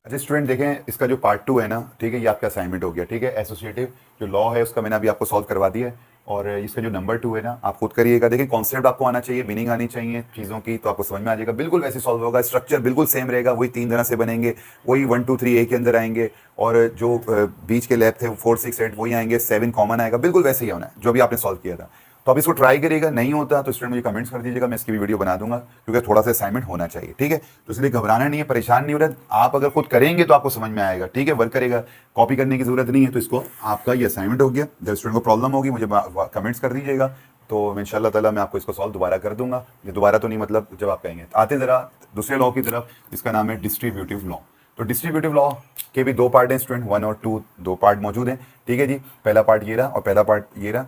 अच्छा स्टूडेंट देखें, इसका जो पार्ट 2 है ना, ठीक है, ये आपका असाइनमेंट हो गया। ठीक है, एसोसिएटिव जो लॉ है उसका मैंने अभी आपको सॉल्व करवा दिया है। और इसका जो नंबर 2 है ना, आप खुद करिएगा। देखिए कॉन्सेप्ट आपको आना चाहिए, मीनिंग आनी चाहिए चीज़ों की, तो आपको समझ में आ जाएगा। बिल्कुल वैसे सॉल्व होगा, स्ट्रक्चर बिल्कुल सेम रहेगा, वही 3 तरह से बनेंगे, वही 1 2 3 ए के अंदर आएंगे। और जो बीच के लैब थे 4 6 8 वही आएंगे, 7 कॉमन आएगा, बिल्कुल वैसे ही होना है जो भी आपने सॉल्व किया था। तो आप इसको ट्राई करिएगा, नहीं होता तो स्टूडेंट मुझे कमेंट्स कर दीजिएगा, मैं इसकी भी वीडियो बना दूंगा, क्योंकि थोड़ा सा असाइनमेंट होना चाहिए। ठीक है, तो इसलिए घबराना नहीं है, परेशान नहीं हो रहा। आप अगर खुद करेंगे तो आपको समझ में आएगा। ठीक है, वर्क करेगा, कॉपी करने की जरूरत नहीं है। तो इसको आपका ये असाइनमेंट हो गया। जब स्टूडेंट को प्रॉब्लम होगी मुझे कमेंट्स कर दीजिएगा, तो मैं इंशाल्लाह ताला मैं आपको इसको सॉल्व दोबारा कर दूंगा। ये दोबारा तो नहीं, मतलब जब आप कहेंगे। आते हैं जरा दूसरे लॉ की तरफ, जिसका नाम है डिस्ट्रीब्यूटिव लॉ। तो डिस्ट्रीब्यूटिव लॉ के भी 2 पार्ट हैं स्टूडेंट, 1 और 2, 2 पार्ट मौजूद हैं। ठीक है जी, पहला पार्ट ये रहा और पहला पार्ट ये रहा,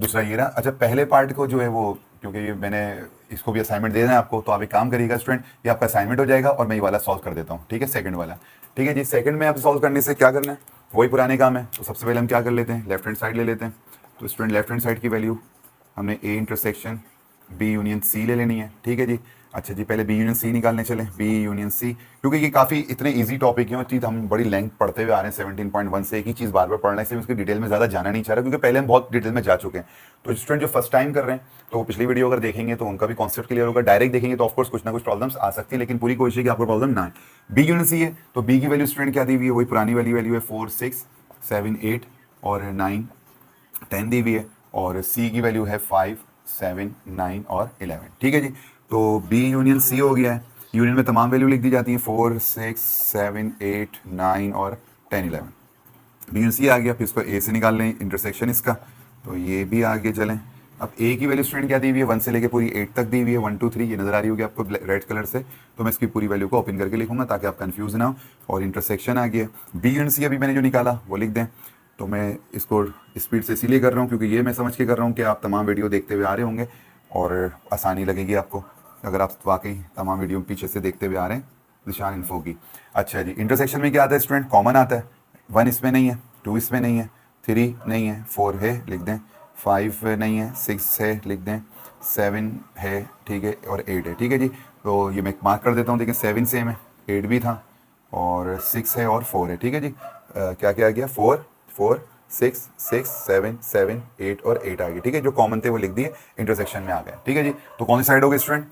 दूसरा ये रहा। अच्छा, पहले पार्ट को जो है वो, क्योंकि मैंने इसको भी असाइनमेंट देना है आपको, तो आप एक काम करिएगा स्टूडेंट, ये आपका असाइनमेंट हो जाएगा और मैं ये वाला सॉल्व कर देता हूँ। ठीक है, सेकंड वाला। ठीक है जी, सेकंड में आप सॉल्व करने से क्या करना है, वही पुराने काम है। तो सबसे पहले हम क्या कर लेते हैं, लेफ्ट हैंड साइड ले लेते हैं। तो स्टूडेंट लेफ्ट हैंड साइड की वैल्यू हमने A intersection B union C ले लेनी है। ठीक है जी। अच्छा जी, पहले बी यूनियन सी निकालने चले, बी यूनियन सी, क्योंकि ये काफ़ी इतने इजी टॉपिक हैं और चीज़ हम बड़ी लेंथ पढ़ते हुए आ रहे हैं 17.1 से, एक ही चीज़ बार बार पढ़ना है, इसलिए उसकी डिटेल में ज़्यादा जाना नहीं चाह रहा, क्योंकि पहले हम बहुत डिटेल में जा चुके हैं। तो स्टूडेंट जो फर्स्ट टाइम कर रहे हैं, तो वो पिछली वीडियो अगर देखेंगे तो उनका भी कॉन्सेप्ट क्लियर होगा। डायरेक्ट देखेंगे तो ऑफकोर्स कुछ ना कुछ प्रॉब्लम्स आ सकती है, लेकिन पूरी कोशिश है कि आपको प्रॉब्लम ना है। बी यूनियन सी है, तो बी की वैल्यू स्टूडेंट क्या दी हुई है, वही पुरानी वाली वैल्यू है 4 6 7 8 और 9 10 दी हुई है। और सी की वैल्यू है 5 7 9 और 11। ठीक है जी, तो बी यूनियन सी हो गया है। यूनियन में तमाम वैल्यू लिख दी जाती हैं, 4 6 7 8 9 और 10 11। बी यूनियन सी आ गया, फिर इसको ए से निकाल लें इंटरसेक्शन इसका, तो ये भी आगे चलें। अब ए की वैल्यू स्टूडेंट क्या दी हुई है, 1 से लेके पूरी 8 तक दी हुई है, 1 2 3, ये नजर आ रही होगी आपको रेड कलर से। तो मैं इसकी पूरी वैल्यू को ओपन करके लिखूंगा ताकि आप कंफ्यूज ना हो। और इंटरसेक्शन आ गया। बी यूनियन सी अभी मैंने जो निकाला वो लिख दें। तो मैं इसको स्पीड से इसीलिए कर रहा हूँ क्योंकि ये मैं समझ के कर रहा हूँ कि आप तमाम वीडियो देखते हुए आ रहे होंगे और आसानी लगेगी आपको, अगर आप वाकई तमाम वीडियो पीछे से देखते हुए आ रहे हैं निशान इन्फो की। अच्छा जी, इंटरसेक्शन में क्या आता है स्टूडेंट, कॉमन आता है। 1 इसमें नहीं है, 2 इसमें नहीं है, 3 नहीं है, 4 है लिख दें, 5 नहीं है, 6 है लिख दें, 7 है, ठीक है, और 8 है। ठीक है जी, तो ये मैं मार्क कर देता हूँ। देखिए 7 सेम है, 8 भी था, और 6 है और 4 है। ठीक है जी, क्या क्या आ गया, 4 4 6 6 7 7 8 और 8 आ गई। ठीक है, जो कॉमन थे वो लिख दिए, इंटरसेक्शन में आ गए। ठीक है जी, तो कौन सी साइड हो गई स्टूडेंट,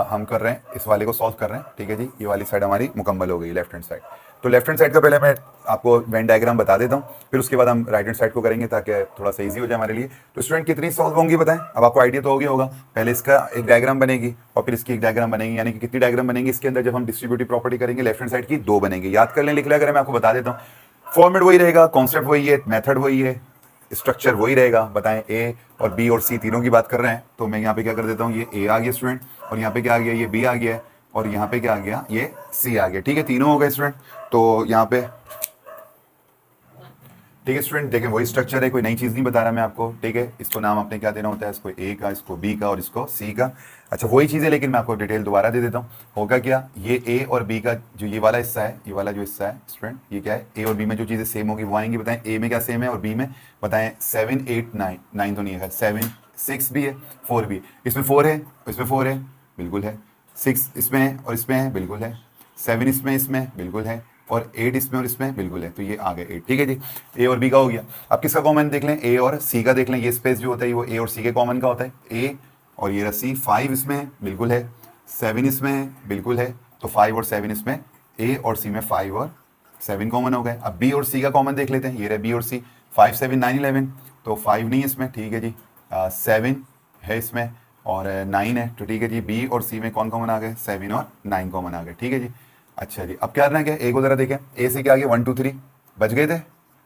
हम कर रहे हैं इस वाले को सॉल्व कर रहे हैं। ठीक है जी, ये वाली साइड हमारी मुकम्मल हो गई, लेफ्ट हैंड साइड। तो लेफ्ट हैंड साइड का पहले मैं आपको वेन डायग्राम बता देता हूँ, फिर उसके बाद हम राइट हैंड साइड को करेंगे ताकि थोड़ा सा ईजी हो जाए हमारे लिए। तो स्टूडेंट कितनी सॉल्व होंगी बताएं, अब आपको आइडिया तो हो गया होगा। पहले इसका एक डायग्राम बनेगी और फिर इसकी एक डायग्राम बनेगी, यानी कि कितनी डायग्राम बनेंगी इसके अंदर जब हम डिस्ट्रीब्यूटिव प्रॉपर्टी करेंगे, लेफ्ट हैंड साइड की 2 बनेंगी। याद कर लें, लिख लिया करें, मैं आपको बता देता हूँ। फॉर्मेट वही रहेगा, कॉन्सेप्ट वही है, मेथड वही है, स्ट्रक्चर वही रहेगा। बताएं ए और बी और सी तीनों की बात कर रहे हैं, तो मैं यहाँ पे क्या कर देता हूँ, ये ए आ गया स्टूडेंट, और यहाँ पे क्या आ गया, ये बी आ गया है, और यहाँ पे क्या आ गया, ये सी आ गया। ठीक है, तीनों हो गए स्टूडेंट। तो यहाँ पे ठीक है स्टूडेंट, देखें वही स्ट्रक्चर है, कोई नई चीज़ नहीं बता रहा मैं आपको। ठीक है, इसको नाम आपने क्या देना होता है, इसको ए का, इसको बी का और इसको सी का। अच्छा, वही चीज़ है लेकिन मैं आपको डिटेल दोबारा दे देता हूँ। होगा क्या, ये ए और बी का जो ये वाला हिस्सा है, ये वाला जो हिस्सा है स्टूडेंट, ये क्या है, ए और बी में जो चीज़ें सेम होगी वो आएंगी। बताएं ए में क्या सेम है और बी में, बताएं 7 8 9, 9 तो नहीं है, 7 6 भी है, 4 भी है। इसमें 4 है, इसमें 4 है, बिल्कुल है। 6 इसमें है और इसमें है, बिल्कुल है। 7 इसमें बिल्कुल है, और 8 इसमें और इसमें बिल्कुल है। तो ये आ गए 8। ठीक है जी, ए और बी का हो गया। अब किसका कॉमन देख लें, ए और सी का देख लें। ये स्पेस जो होता है वो ए और सी के कॉमन का होता है, ए और ये सी। 5 इसमें है, बिल्कुल है। 7 इसमें है, बिल्कुल है। तो 5 और 7 इसमें, ए और सी में 5 और 7 कॉमन हो गए। अब बी और सी का कॉमन देख लेते हैं, ये रहे बी और सी। 5 7 9 11, तो 5 नहीं है इसमें, ठीक है जी। 7 है इसमें और 9 है, तो ठीक है जी। बी और सी में कौन कॉमन आ गए, 7 और 9 कॉमन आ गए। ठीक है जी। अच्छा जी, अब क्या करना है, क्या ए को जरा देखें, ए से क्या आ गया, 1 2 3 बच गए थे,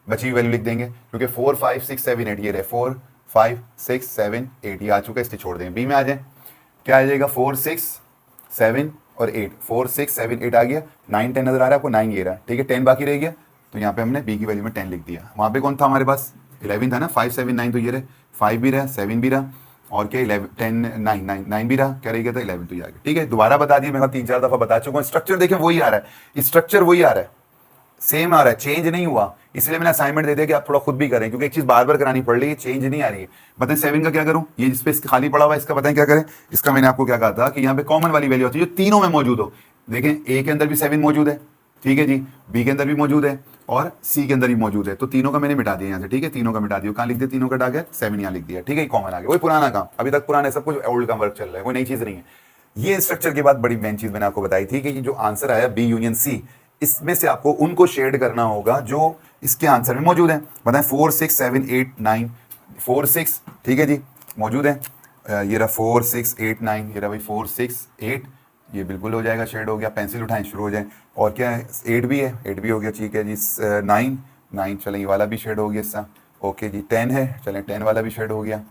बची हुई वैल्यू लिख देंगे, क्योंकि 4 5 6 7 8 ये रहे, 4 5 6 7 8 ये आ चुका है, इसलिए छोड़ देंगे। बी में आ जाए, क्या आ जाएगा, 4 6 7 और 8, 4 6 7 8 आ गया। 9 10 नजर आ रहा है आपको, 9 ये रहा, ठीक है। 10 बाकी रह गया, तो यहाँ पे हमने बी की वैल्यू में 10 लिख दिया। वहाँ पे कौन था हमारे पास, 11 था ना, 5 7 9, तो ये रहे, 5 भी रहा, 7 भी रहा, और क्या 11 10 9 9 9 भी रहा, क्या रह गया था 11, तो ये आ गया। ठीक है, दोबारा बता दिया, मैं 3 4 दफा बता चुका हूँ। स्ट्रक्चर देखें वही आ रहा है, स्ट्रक्चर वही आ रहा है, सेम आ रहा है, चेंज नहीं हुआ। इसलिए मैंने असाइनमेंट दे दिया कि आप थोड़ा खुद भी करें, क्योंकि एक चीज बार बार करानी पड़ रही है, चेंज नहीं आ रही है। बताएं 7 का क्या करूं, ये जिस पे खाली पड़ा हुआ है इसका बताएं क्या करें। इसका मैंने आपको क्या कहा था कि यहाँ पे कॉमन वाली वैल्यू होती है जो तीनों में मौजूद हो। देखें ए के अंदर भी 7 मौजूद है, ठीक है जी, बी के अंदर भी मौजूद है और सी के अंदर भी मौजूद है, तो तीनों का मैंने मिटा दिया यहाँ से, ठीक है, तीनों का मिटा दिया, कहाँ लिख दिया, तीनों का डाल 7 यहाँ लिख दिया, ठीक है, कॉमन आ गया, वही पुराना काम, अभी तक पुराना है, सब कुछ ओल्ड का वर्क चल रहा है, कोई नई चीज नहीं है। ये स्ट्रक्चर के बाद बड़ी मेन चीज मैंने आपको बताई थी कि ये जो आंसर आया बी यूनियन सी, इसमें से आपको उनको शेड करना होगा जो इसके आंसर में मौजूद है। बताएं 4 6 7 8 9 4 6, ठीक है जी, मौजूद है, ये रहा 4 6 8 9, ये रहा भाई 4 6 8, ये बिल्कुल हो जाएगा, शेड हो गया, पेंसिल उठाएं शुरू हो जाए। और क्या है, 8 भी है, 8 भी हो गया, ठीक है जी, 9 9, चलें ये वाला भी शेड हो गया इसका, ओके जी, 10 है, चलें 10 वाला भी शेड हो गया,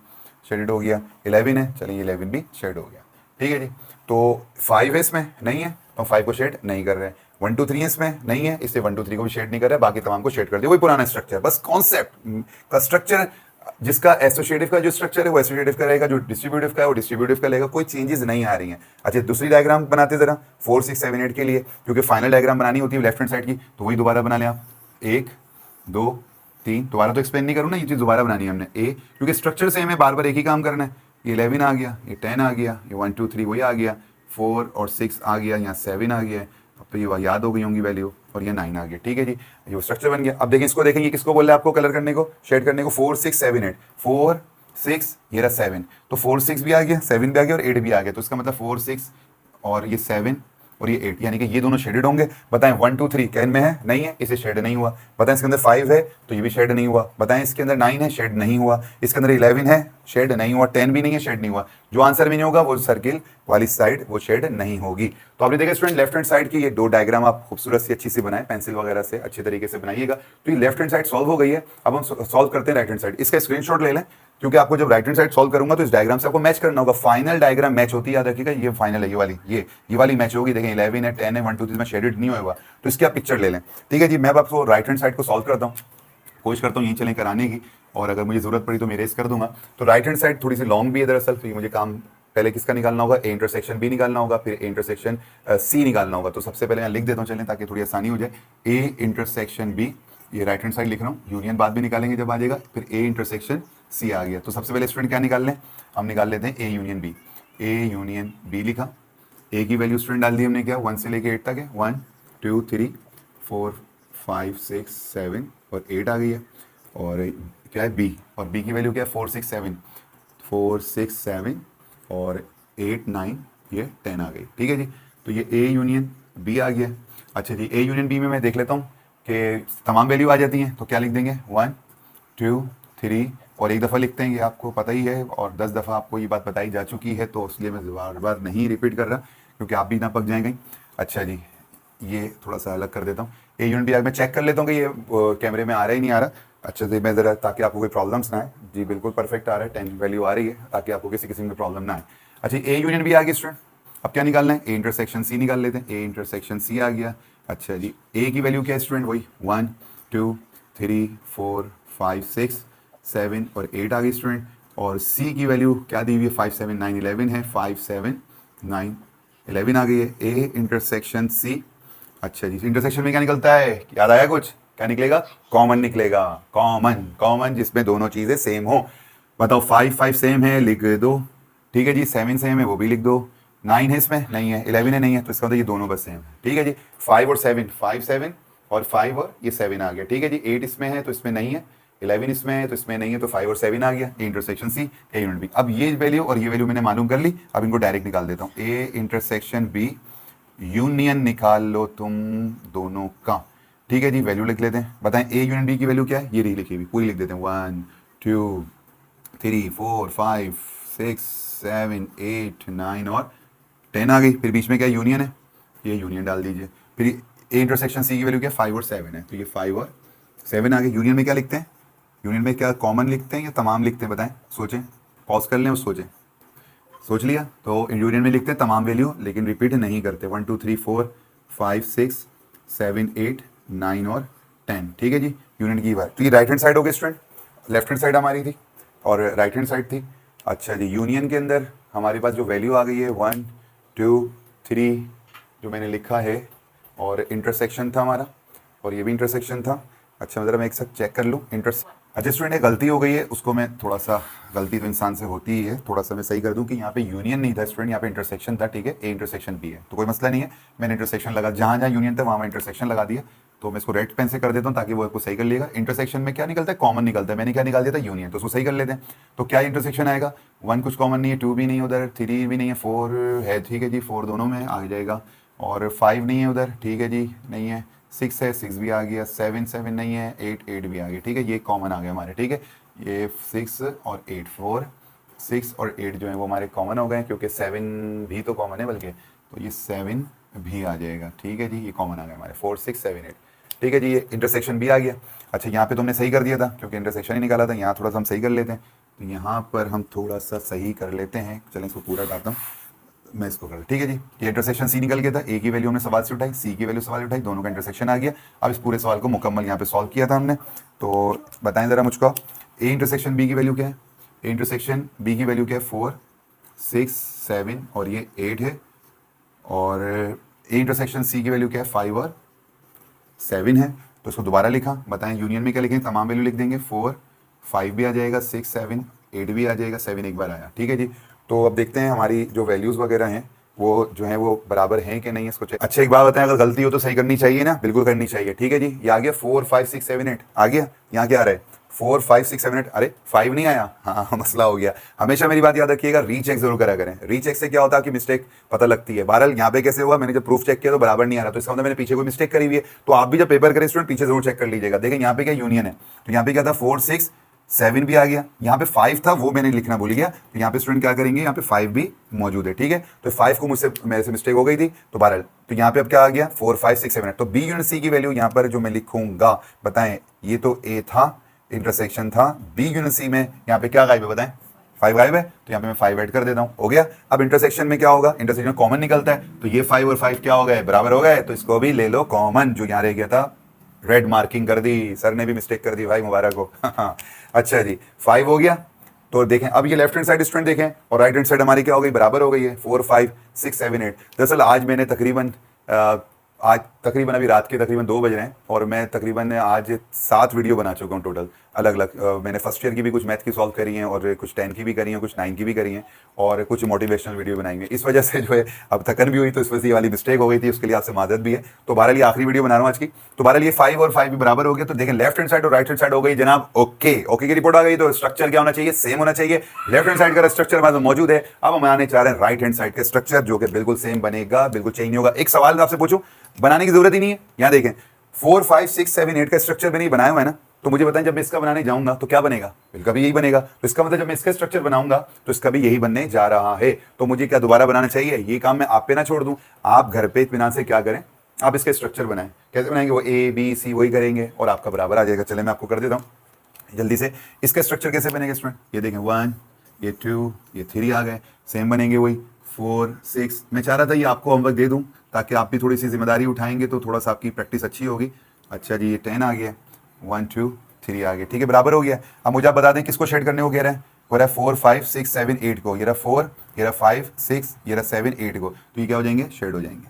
शेडेड हो गया, 11 है, चलें 11 भी शेड हो गया, ठीक है जी। तो 5 है इसमें नहीं है, तो 5 को शेड नहीं कर रहे हैं, 1 2 3 इसमें नहीं है, इससे 1 2 3 को भी शेड नहीं कर रहे, बाकी तमाम को शेड कर दिया, वही पुराना स्ट्रक्चर, बस कॉन्सेप्ट का स्ट्रक्चर, जिसका एसोसिएटिव का जो स्ट्रक्चर है वो एसोसिएटिव का रहेगा, जो डिस्ट्रीब्यूटिव का है वो डिस्ट्रीब्यूटिव का रहेगा, कोई चेंजेस नहीं आ रही हैं। अच्छा, दूसरी डायग्राम बनाते जरा 4 6 7 8 के लिए, क्योंकि फाइनल डायग्राम बनानी होती है लेफ्ट हैंड साइड की, तो वही दोबारा बना लें आप, 1 2 3, दोबारा तो एक्सप्लेन नहीं करूँ ना, ये चीज़ दोबारा बनानी है हमने, क्योंकि स्ट्रक्चर से हमें बार बार एक ही काम करना है, ये 11 आ गया, ये 10 आ गया, ये 1 2 3 वही आ गया, 4 और 6 आ गया, यहाँ 7 आ गया है, अब तो ये याद हो गई होंगी वैल्यू, और ये 9 आ गया, ठीक है जी, ये स्ट्रक्चर बन गया। अब देखें इसको, देखेंगे किसको बोल रहे हैं आपको कलर करने को, शेड करने को, 4 6 7 8, 4 6, ये रहा 7, तो 4 6 भी आ गया, 7 भी आ गया और 8 भी आ गया, तो इसका मतलब 4 6 और ये 7 और ये 8, यानी कि ये दोनों शेडेड होंगे। बताएं 1 2 3 कैन में है, नहीं है, इसे शेड नहीं हुआ। बताएं इसके अंदर 5 है तो ये भी शेड नहीं हुआ। बताएं इसके अंदर 9 है, शेड नहीं हुआ। इसके अंदर 11 है, शेड नहीं हुआ। 10 भी नहीं है, शेड नहीं हुआ। जो आंसर में नहीं होगा वो सर्किल वाली साइड वो शेड नहीं होगी। तो आपने देखा स्टूडेंट, लेफ्ट हैंड साइड की ये दो डायग्राम आप खूबसूरत सी अच्छी सी बनाए, पेंसिल वगैरह से अच्छी तरीके से बनाइएगा। तो ये लेफ्ट हैंड साइड सॉल्व हो गई है। अब हम सॉल्व करते हैं राइट हैंड साइड। इसका स्क्रीनशॉट ले लें, क्योंकि आपको जब राइट हैंड साइड सॉल्व करूंगा तो इस डायग्राम से आपको मैच करना होगा। फाइनल डायग्राम मैच होती है, याद रखिएगा, ये फाइनल है, ये वाली ये वाली मैच होगी। देखें 11 है, 10 है, 1 2 3 में शेडेड नहीं हुआ, तो इसकी आप पिक्चर ले लें। ठीक है जी, मैं अब आपको राइट हैंड साइड को सॉल्व करता हूँ, कोशिश करता हूँ यहीं चलें कराने की, और अगर मुझे जरूरत पड़ी तो मैं रेस कर दूंगा। तो राइट हैंड साइड थोड़ी सी लॉन्ग भी है दरअसल, तो ये मुझे काम पहले किसका निकालना होगा, ए इंटरसेक्शन बी निकालना होगा, फिर ए इंटरसेक्शन सी निकालना होगा। तो सबसे पहले मैं लिख देता हूँ, चलें, ताकि थोड़ी आसानी हो जाए। ए इंटरसेक्शन बी, ये राइट हैंड साइड लिख रहा हूँ, यूनियन बाद में निकालेंगे जब आ जाएगा। फिर ए इंटरसेक्शन सी आ गया। तो सबसे पहले स्टूडेंट क्या निकाल लें, हम निकाल लेते हैं A union B. A union B लिखा, ए की वैल्यू स्टूडेंट डाल दी हमने, क्या 1 से लेके 8 तक है, 1 2 3 4 5 6 7 और 8 आ गई है। और क्या है बी, और बी की वैल्यू क्या है 4 6 7 और 8 9, ये 10 आ गई। ठीक है जी, तो ये ए यूनियन बी आ गया। अच्छा जी, ए यूनियन बी में मैं देख लेता हूँ कि तमाम वैल्यू आ जाती हैं, तो क्या लिख देंगे 1 2 3 और एक दफ़ा लिखते हैं, ये आपको पता ही है, और 10 दफ़ा आपको ये बात बताई जा चुकी है, तो इसलिए मैं बार बार नहीं रिपीट कर रहा, क्योंकि आप भी ना पक जाएंगे। अच्छा जी, ये थोड़ा सा अलग कर देता हूँ। ए यूनिट बी आगे मैं चेक कर लेता हूँ कि ये कैमरे में आ रहा ही नहीं आ रहा। अच्छा जी, मैं ज़रा, ताकि आपको कोई प्रॉब्लम्स ना आए। जी बिल्कुल परफेक्ट आ रहा है, 10 वैल्यू आ रही है, ताकि आपको किसी किस्म में प्रॉब्लम ना आए। अच्छा, ए यूनियन बी आ गया स्टूडेंट, अब क्या निकालना है, ए इंटरसेक्शन सी निकाल लेते हैं। ए इंटरसेक्शन सी आ गया। अच्छा जी, ए की वैल्यू क्या है स्टूडेंट, वही 1 2 3 4 5 6 7 और 8 आ गई स्टूडेंट। और सी की वैल्यू क्या दी हुई है, 5 7 9 11 है, 5 7 9 11 आ गई है। A intersection C. अच्छा जी, इंटरसेक्शन में क्या निकलता है, याद आया कुछ, क्या निकलेगा, कॉमन निकलेगा, कॉमन कॉमन जिसमें दोनों चीजें सेम हो। बताओ 5 5 सेम है, लिख दो। ठीक है जी, 7 सेम है, वो भी लिख दो। 9 है इसमें, नहीं है, 11 है, नहीं है, तो इसका मतलब ये दोनों बस सेम है। ठीक है जी, 5 और 7, 5 7 और 5 और ये 7 आ गया। ठीक है जी, 8 इसमें है तो इसमें नहीं है, 11 इसमें है तो इसमें नहीं है, तो 5 और 7 आ गया। A intersection C, A unit B. अब ये वैल्यू और ये वैल्यू मैंने मालूम कर ली, अब इनको डायरेक्ट निकाल देता हूँ। ए इंटरसेक्शन बी यूनियन निकाल लो तुम दोनों का। ठीक है जी, वैल्यू लिख लेते हैं। बताएं ए यूनियन बी की वैल्यू क्या है, ये रही लिखी हुई, पूरी लिख देते हैं। 1 2 3 4 5 6 7 8 9 और 10 आ गई। फिर बीच में क्या यूनियन है, ये यूनियन डाल दीजिए। फिर ए इंटरसेक्शन सी की वैल्यू क्या है, 5 और 7 है, तो ये 5 और 7 आ गई। यूनियन में क्या लिखते हैं, यूनियन में क्या कॉमन लिखते हैं या तमाम लिखते हैं, बताएं, सोचें, पॉज कर लें और सोचें। सोच लिया, तो यूनियन में लिखते हैं तमाम वैल्यू, लेकिन रिपीट नहीं करते। 1 2 3 4 5 6 7 8 9 और 10। ठीक है जी, यूनियन की बात। तो ये राइट हैंड साइड हो गई स्टूडेंट, लेफ्ट हैंड साइड हमारी थी और राइट हैंड साइड थी। अच्छा जी, यूनियन के अंदर हमारे पास जो वैल्यू आ गई है 1 2 3 जो मैंने लिखा है, और इंटरसेक्शन था हमारा, और ये भी इंटरसेक्शन था। अच्छा, मतलब मैं एक साथ चेक कर लूँ, अच्छा स्टूडेंट, एक गलती हो गई है, उसको मैं थोड़ा सा, गलती तो इंसान से होती ही है, थोड़ा सा मैं सही कर दूं कि यहाँ पे यूनियन नहीं था स्टूडेंट, यहाँ पे इंटरसेक्शन था, ठीक है, ए इंटरसेक्शन बी है, तो कोई मसला नहीं है। मैंने इंटरसेक्शन लगा, जहाँ जहाँ यूनियन था वहाँ मैं इंटरसेक्शन लगा दिया, तो मैं इसको रेड पेन से कर देता हूँ ताकि वो आपको सही कर लिएगा। इंटरसेक्शन में क्या निकलता है, कॉमन निकलता है, मैंने क्या निकाल दिया था, यूनियन, तो उसको सही कर लेते हैं। तो क्या इंटरसेक्शन आएगा, 1 कुछ कॉमन नहीं है, 2 भी नहीं है उधर, 3 भी नहीं है, 4 है, ठीक है जी, 4 दोनों में आ जाएगा, और 5 नहीं है उधर, ठीक है जी, नहीं है, 6 है, 6 भी आ गया, 7 नहीं है, 8 भी आ गया, ठीक है, ये कॉमन आ गया हमारे, ठीक है, ये 6 और 8, 4, 6 और 8 जो है वो हमारे कॉमन हो गए, क्योंकि 7 भी तो कॉमन है बल्कि, तो ये 7 भी आ जाएगा, ठीक है जी, ये कॉमन आ गया हमारे, 4, 6, 7, 8, ठीक है जी, ये इंटरसेक्शन भी आ गया। अच्छा, यहाँ पे तुमने सही कर दिया था क्योंकि इंटरसेक्शन ही निकाला था, यहाँ थोड़ा सा हम सही कर लेते हैं, तो यहाँ पर हम थोड़ा सा सही कर लेते हैं, चलें इसको पूरा डालता हूँ, मैं इसको कर, ठीक है जी, ये इंटरसेक्शन सी निकल गया था, ए की वैल्यू हमने सवाल से उठाई, सी की वैल्यू सवाल उठाई, दोनों का इंटरसेक्शन आ गया। अब इस पूरे सवाल को मुकम्मल यहाँ पे सॉल्व किया था हमने, तो बताएं ज़रा मुझको, ए इंटरसेक्शन बी की वैल्यू क्या है, ए इंटरसेक्शन बी की वैल्यू क्या है, 4, 6, 7 और ये 8 है, और ए इंटरसेक्शन सी की वैल्यू क्या है, 5 और 7 है, तो इसको दोबारा लिखा, बताएं यूनियन में क्या लिखें, तमाम वैल्यू लिख देंगे, 4, 5 भी आ जाएगा, 6, 7, 8 भी आ जाएगा, 7 एक बार आया, ठीक है जी। तो अब देखते हैं हमारी जो वैल्यूज़ वगैरह हैं वो जो है वो बराबर हैं कि नहीं, इसको चेक। अच्छा एक बात बताएं, अगर गलती हो तो सही करनी चाहिए ना, बिल्कुल करनी चाहिए, ठीक है जी। ये आ गया 4, 5, 6, 7, 8 आ गया, यहाँ क्या आ रहा है, 4, 5, 6, 7, 8, अरे 5 नहीं आया, हाँ मसला हो गया। हमेशा मेरी बात याद रखिएगा, रीचेक जरूर करा करें, रीचेक से क्या होता है कि मिस्टेक पता लगती है। बहरहाल यहाँ पे कैसे हुआ, मैंने जब प्रूफ चेक किया तो बराबर नहीं आ रहा, तो इसका मतलब मैंने पीछे कोई मिस्टेक करी हुई है, तो आप भी जब पेपर करें स्टूडेंट पीछे जरूर चेक कर लीजिएगा। देखें यहाँ पे क्या यूनियन है, तो यहाँ पे क्या था, 4, 6, 7 भी आ गया, यहाँ पे 5 था वो मैंने लिखना भूल गया, तो यहाँ पे स्टूडेंट क्या करेंगे, यहाँ पे 5 भी मौजूद है, ठीक है, तो 5 को मुझसे मेरे से मिस्टेक हो गई थी, तो बहरहाल तो यहाँ पे अब क्या आ गया, 4, 5, 6, 7, 8, तो बी यूनिट सी की वैल्यू यहाँ पर जो मैं लिखूंगा, बताएं, ये तो ए था, इंटरसेक्शन था, बी यूनिट सी में यहाँ पे क्या गायब है, बताएं, 5 गायब है, तो यहाँ पे मैं 5 ऐड कर देता हूँ, हो गया। अब इंटरसेक्शन में क्या होगा, इंटरसेक्शन कॉमन निकलता है, तो ये 5 और 5 क्या हो गए, बराबर हो गए, तो इसको भी ले लो कॉमन, जो यहाँ रह गया था, रेड मार्किंग कर दी, सर ने भी मिस्टेक कर दी भाई, मुबारक हो। अच्छा जी, 5 हो गया, तो देखें अब ये लेफ्ट हैंड साइड स्टूडेंट देखें, और राइट हैंड साइड हमारी क्या हो गई, बराबर हो गई है, 4, 5, 6, 7, 8। दरअसल आज मैंने तकरीबन अभी रात के तकरीबन 2 बज रहे हैं, और मैं तकरीबन आज 7 वीडियो बना चुका हूँ टोटल, अलग अलग। मैंने फर्स्ट ईयर की भी कुछ मैथ की सॉल्व करी हैं, और कुछ 10 की भी करी हैं, कुछ 9 की भी करी हैं, और कुछ मोटिवेशनल वीडियो बनाई हैं। इस वजह से जो है अब थकन भी हुई, तो इस वजह से वाली मिस्टेक हो गई थी, उसके लिए आपसे मादत भी है। तो बहरहाल ये आखिरी वीडियो बना रहा हूँ आज की, तो बहरहाल ये 5 और 5 भी बराबर हो गया, तो देखें लेफ्ट हैंड साइड और राइट हैंड साइड हो गई जनाब, ओके ओके की रिपोर्ट आ गई। तो स्ट्रक्चर क्या होना चाहिए, सेम होना चाहिए, लेफ्ट हैंड साइड का स्ट्रक्चर हमारे मौजूद है। अब हम आने चाह रहे हैं राइट हैंड साइड के स्ट्रक्चर, जो कि बिल्कुल सेम बनेगा, बिल्कुल चेंज नहीं होगा। एक सवाल आपसे पूछूं, बनाने की जरूरत ही नहीं है, यहाँ देखें 4, 5, 6, 7, 8 का स्ट्रक्चर मैंने बनाया हुआ है ना, तो मुझे बताएं जब मैं इसका बनाने जाऊंगा तो क्या बनेगा, बिल्कुल भी यही बनेगा। तो इसका मतलब जब मैं इसका स्ट्रक्चर बनाऊंगा तो इसका भी यही बनने जा रहा है। तो मुझे क्या दोबारा बनाना चाहिए, ये काम मैं आप पे ना छोड़ दूं, आप घर पे इत्मीनान से क्या करें, आप इसके स्ट्रक्चर बनाएं। कैसे बनाएंगे, वो ए बी सी वही करेंगे और आपका बराबर आ जाएगा। चले मैं आपको कर देता हूँ जल्दी से, इसका स्ट्रक्चर कैसे बनेगा स्टूडेंट, ये देखें 1, ये 2, ये 3 आ गए, सेम बनेंगे वही 4, 6। मैं चाह रहा था ये आपको होमवर्क दे दूं ताकि आप भी थोड़ी सी जिम्मेदारी उठाएंगे तो थोड़ा सा आपकी प्रैक्टिस अच्छी होगी। अच्छा जी, ये 10 आ गया, 1, 2, 3 आ गया, ठीक है, बराबर हो गया। अब मुझे आप बता दें किसको शेड करने को कह रहे हैं, हो रहा है 4, 5, 6, 7, 8 को, ये रहा 4, ये रहा 5, 6, ये रहा 7, 8 को, तो ये क्या हो जाएंगे, शेड हो जाएंगे,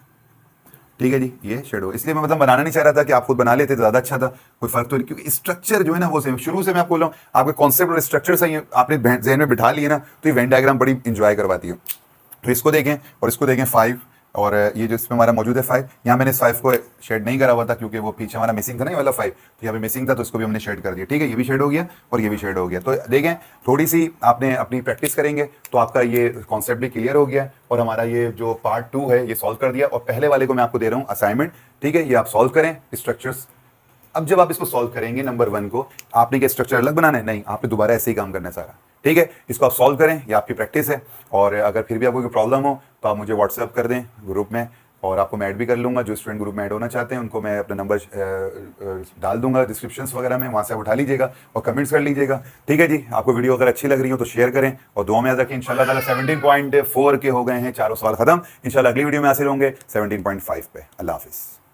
ठीक है जी, ये शेड हो। इसलिए मैं मतलब बनाना नहीं चाह रहा था कि आप खुद बना लेते तो ज़्यादा अच्छा था, कोई फर्क तो नहीं, क्योंकि स्ट्रक्चर जो है ना वो सेम, शुरू से मैं आपको बोल रहा हूँ, आपके कॉन्सेप्ट और स्ट्रक्चर सही आपने जहन में बिठा लिए ना, तो ये वेन डायग्राम बड़ी इंजॉय करवाती है। तो इसको देखें और इसको देखें 5, और ये जो इसमें हमारा मौजूद है 5, यहाँ मैंने इस 5 को शेड नहीं करा हुआ था क्योंकि वो पीछे हमारा मिसिंग था ना, ये वाला 5, तो यहाँ पे मिसिंग था, तो इसको भी हमने शेड कर दिया, ठीक है, ये भी शेड हो गया और ये भी शेड हो गया। तो देखें थोड़ी सी आपने अपनी प्रैक्टिस करेंगे तो आपका ये कॉन्सेप्ट भी क्लियर हो गया, और हमारा ये जो पार्ट 2 है ये सॉल्व कर दिया। और पहले वाले को मैं आपको दे रहा हूँ असाइनमेंट, ठीक है, ये आप सॉल्व करें स्ट्रक्चर्स। अब जब आप इसको सॉल्व करेंगे नंबर 1 को, आपने क्या स्ट्रक्चर अलग बनाना है, नहीं, आपने दोबारा ऐसे ही काम करना है सारा, ठीक है। इसको आप सॉल्व करें, ये आपकी प्रैक्टिस है। और अगर फिर भी आपको कोई प्रॉब्लम हो तो आप मुझे व्हाट्सएप कर दें ग्रुप में, और आपको मैं ऐड भी कर लूँगा। जो स्टूडेंट ग्रुप में ऐड होना चाहते हैं उनको मैं अपना नंबर डाल दूंगा डिस्क्रिप्शंस वगैरह में, वहाँ से आप उठा लीजिएगा और कमेंट्स कर लीजिएगा, ठीक है जी। आपको वीडियो अगर अच्छी लग रही हो तो शेयर करें, और दुआ में याद रखें। इंशाल्लाह ताला 17.4 के हो गए हैं, चारों सवाल खत्म। इंशाल्लाह अगली वीडियो में हासिल होंगे 17.5 पे। अल्लाह हाफिज़।